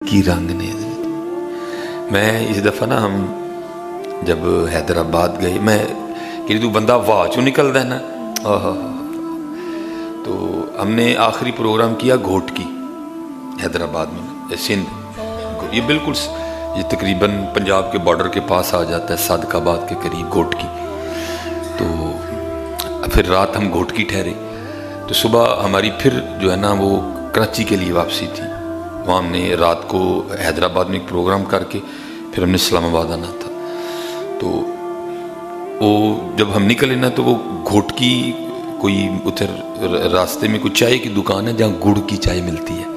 کی رنگ نے میں اس دفعہ نا ہم جب حیدرآباد گئے میں کہ تو بندہ واہ چوں نکلتا ہے نا تو ہم نے آخری پروگرام کیا گھوٹ کی حیدرآباد میں سندھ یہ بالکل یہ تقریباً پنجاب کے بارڈر کے پاس آ جاتا ہے صادق آباد کے قریب گھوٹ کی تو پھر رات ہم گھوٹ کی ٹھہرے تو صبح ہماری پھر جو ہے نا وہ کراچی کے لیے واپسی تھی وہاں ہم نے رات کو حیدرآباد میں ایک پروگرام کر کے پھر ہم نے اسلام آباد آنا تھا تو وہ جب ہم نکلے نا تو وہ گھوٹ کی کوئی ادھر راستے میں کوئی چائے کی دکان ہے جہاں گڑ کی چائے ملتی ہے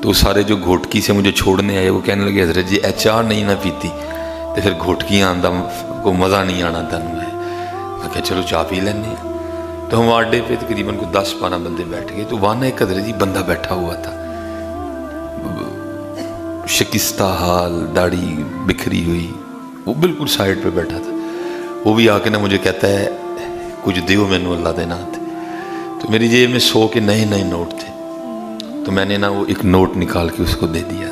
تو سارے جو گھوٹکی سے مجھے چھوڑنے آئے وہ کہنے لگے حضرت جی چاہ نہیں نہ پیتی تو پھر گھوٹکیاں آندہ کو مزہ نہیں آنا تھا میں کہا چلو چاہ پی لینے تو ہم اڈے پہ تقریباً کوئی 10-12 بندے بیٹھ گئے تو وہاں نہ ایک حضرت جی بندہ بیٹھا ہوا تھا شکستہ حال داڑھی بکھری ہوئی وہ بالکل سائڈ پہ بیٹھا تھا وہ بھی آ کے نا مجھے کہتا ہے کچھ دیو میں نو اللہ دینا تھے تو میری جیب میں 100 کے نئے نوٹ تھے تو میں نے نا وہ ایک نوٹ نکال کے اس کو دے دیا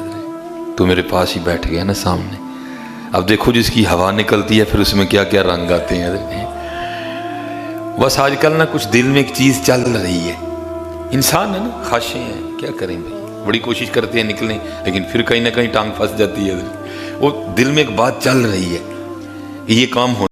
تو میرے پاس ہی بیٹھ گیا نا سامنے اب دیکھو جس کی ہوا نکلتی ہے پھر اس میں کیا کیا رنگ آتے ہیں بس آج کل نا کچھ دل میں ایک چیز چل رہی ہے انسان ہے نا خواہشیں ہیں کیا کریں بھائی بڑی کوشش کرتے ہیں نکلیں لیکن پھر کہیں نہ کہیں ٹانگ پھنس جاتی ہے وہ دل میں ایک بات چل رہی ہے کہ یہ کام ہو